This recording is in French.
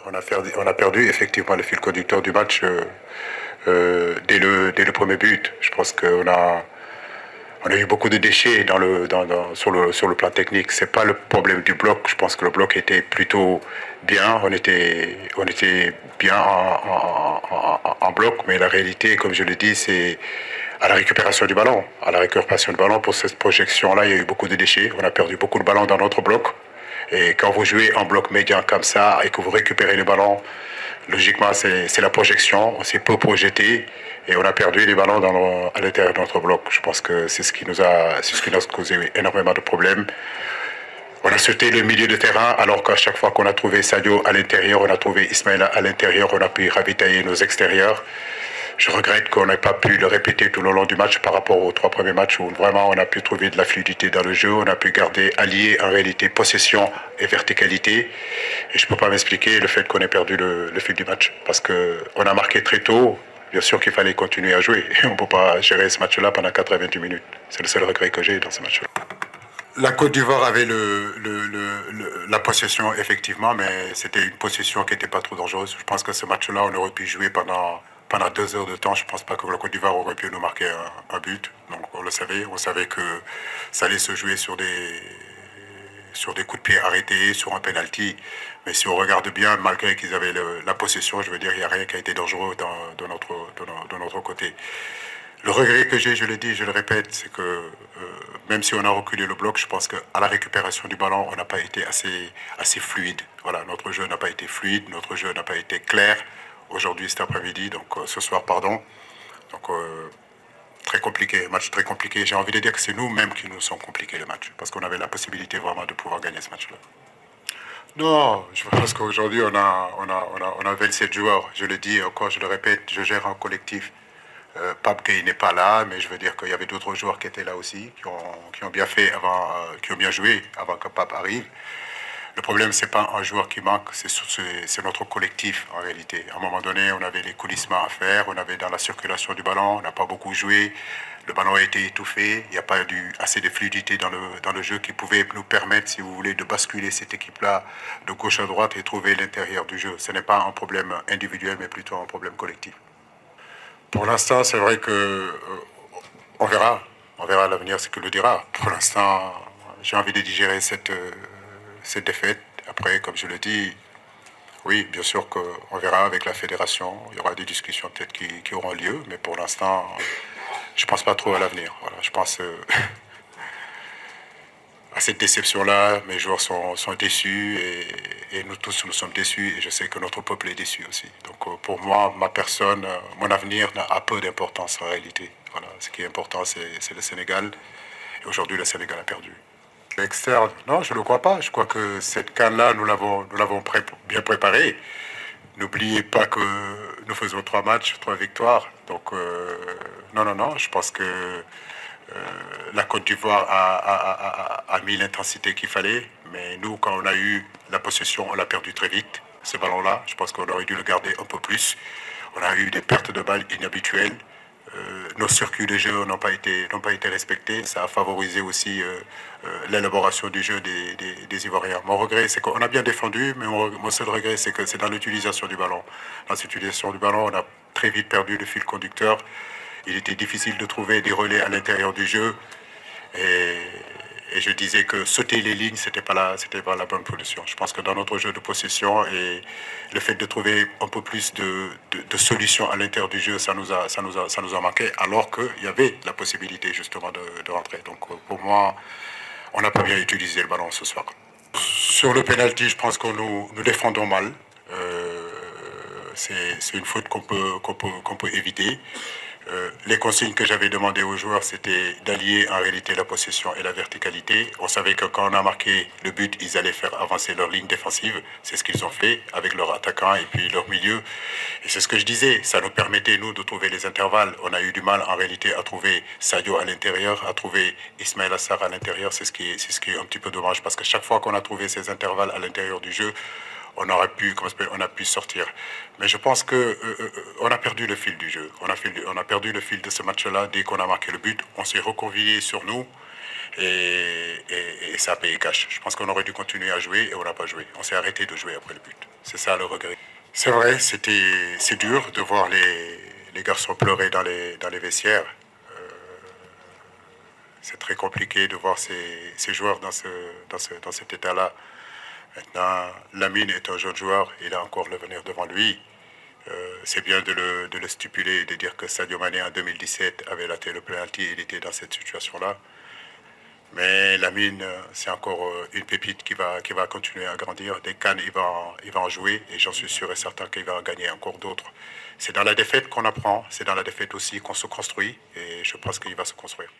On a perdu effectivement le fil conducteur du match dès le premier but. Je pense on a eu beaucoup de déchets sur le plan technique. C'est pas le problème du bloc. Je pense que le bloc était plutôt bien. On était bien en bloc, mais la réalité, comme je le dis, c'est à la récupération du ballon. À la récupération du ballon, pour cette projection-là, il y a eu beaucoup de déchets. On a perdu beaucoup de ballons dans notre bloc. Et quand vous jouez en bloc médian comme ça et que vous récupérez le ballon, logiquement, c'est la projection. On s'est peu projeté et on a perdu les ballons à l'intérieur de notre bloc. Je pense que c'est ce qui nous a causé énormément de problèmes. On a sauté le milieu de terrain alors qu'à chaque fois qu'on a trouvé Sadio à l'intérieur, on a trouvé Ismaïla à l'intérieur, on a pu ravitailler nos extérieurs. Je regrette qu'on n'ait pas pu le répéter tout le long du match par rapport aux 3 premiers matchs où vraiment on a pu trouver de la fluidité dans le jeu, on a pu garder allié en réalité possession et verticalité. Et je ne peux pas m'expliquer le fait qu'on ait perdu le fil du match parce qu'on a marqué très tôt. Bien sûr qu'il fallait continuer à jouer. On ne peut pas gérer ce match-là pendant 88 minutes. C'est le seul regret que j'ai dans ce match-là. La Côte d'Ivoire avait la possession, effectivement, mais c'était une possession qui n'était pas trop dangereuse. Je pense que ce match-là, on aurait pu jouer pendant 2 heures de temps. Je ne pense pas que la Côte d'Ivoire aurait pu nous marquer un but. Donc on savait que ça allait se jouer sur des coups de pied arrêtés, sur un penalty. Mais si on regarde bien, malgré qu'ils avaient la possession, je veux dire, il n'y a rien qui a été dangereux de notre côté. Le regret que j'ai, je le dis, je le répète, c'est que même si on a reculé le bloc, je pense qu'à la récupération du ballon, on n'a pas été assez fluide. Voilà, notre jeu n'a pas été fluide, notre jeu n'a pas été clair aujourd'hui, cet après-midi, donc ce soir, pardon. Donc très compliqué, match très compliqué. J'ai envie de dire que c'est nous-mêmes qui nous sommes compliqués le match, parce qu'on avait la possibilité vraiment de pouvoir gagner ce match-là. Non, je pense qu'aujourd'hui, on a 27 joueurs. Je le dis encore, je le répète, je gère un collectif. Pape Gueye n'est pas là, mais je veux dire qu'il y avait d'autres joueurs qui étaient là aussi, qui ont bien fait qui ont bien joué avant que Pape arrive. Le problème, c'est pas un joueur qui manque, c'est notre collectif en réalité. À un moment donné, on avait les coulissements à faire, on avait dans la circulation du ballon, on n'a pas beaucoup joué, le ballon a été étouffé, il n'y a pas eu assez de fluidité dans le jeu qui pouvait nous permettre, si vous voulez, de basculer cette équipe-là de gauche à droite et trouver l'intérieur du jeu. Ce n'est pas un problème individuel, mais plutôt un problème collectif. Pour l'instant, c'est vrai que on verra. On verra l'avenir, ce que le dira. Pour l'instant, j'ai envie de digérer cette défaite. Après, comme je le dis, oui, bien sûr qu'on verra avec la fédération. Il y aura des discussions peut-être qui auront lieu. Mais pour l'instant, je ne pense pas trop à l'avenir. Voilà, je pense à cette déception-là. Mes joueurs sont déçus et nous tous, nous sommes déçus. Et je sais que notre peuple est déçu aussi. Donc pour moi, ma personne, mon avenir a peu d'importance en réalité. Voilà, ce qui est important, c'est le Sénégal. Et aujourd'hui, le Sénégal a perdu. Externe, non, je ne le crois pas. Je crois que cette CAN-là, nous l'avons bien préparée. N'oubliez pas que nous faisons 3 matchs, 3 victoires. Donc, non, je pense que la Côte d'Ivoire a mis l'intensité qu'il fallait. Mais nous, quand on a eu la possession, on l'a perdu très vite. Ce ballon-là, je pense qu'on aurait dû le garder un peu plus. On a eu des pertes de balles inhabituelles. Nos circuits de jeu n'ont pas été respectés. Ça a favorisé aussi l'élaboration du jeu des Ivoiriens. Mon regret, c'est qu'on a bien défendu, mais mon seul regret, c'est que c'est dans l'utilisation du ballon. Dans l'utilisation du ballon, on a très vite perdu le fil conducteur. Il était difficile de trouver des relais à l'intérieur du jeu. Et je disais que sauter les lignes, c'était pas la bonne solution. Je pense que dans notre jeu de possession et le fait de trouver un peu plus de solutions à l'intérieur du jeu, ça nous a manqué, alors qu'il y avait la possibilité justement de rentrer. Donc pour moi, on n'a pas bien utilisé le ballon ce soir. Sur le penalty, je pense que nous défendons mal. C'est une faute qu'on peut éviter. Les consignes que j'avais demandées aux joueurs, c'était d'allier en réalité la possession et la verticalité. On savait que quand on a marqué le but, ils allaient faire avancer leur ligne défensive. C'est ce qu'ils ont fait avec leur attaquant et puis leur milieu. Et c'est ce que je disais, ça nous permettait, nous, de trouver les intervalles. On a eu du mal en réalité à trouver Sadio à l'intérieur, à trouver Ismaël Assar à l'intérieur. C'est ce qui est un petit peu dommage parce que chaque fois qu'on a trouvé ces intervalles à l'intérieur du jeu, on a pu sortir. Mais je pense que on a perdu le fil du jeu. On a perdu le fil de ce match-là. Dès qu'on a marqué le but, on s'est recroquevillé sur nous et ça a payé cash. Je pense qu'on aurait dû continuer à jouer et on n'a pas joué. On s'est arrêté de jouer après le but. C'est ça le regret. C'est vrai, c'est dur de voir les garçons pleurer dans les vestiaires. C'est très compliqué de voir ces joueurs dans cet état-là. Maintenant, Lamine est un jeune joueur, il a encore l'avenir devant lui. C'est bien de le stipuler et de dire que Sadio Mané en 2017 avait raté le penalty, il était dans cette situation-là. Mais Lamine, c'est encore une pépite qui va continuer à grandir. Des cannes, il va en jouer et j'en suis sûr et certain qu'il va en gagner encore d'autres. C'est dans la défaite qu'on apprend, c'est dans la défaite aussi qu'on se construit et je pense qu'il va se construire.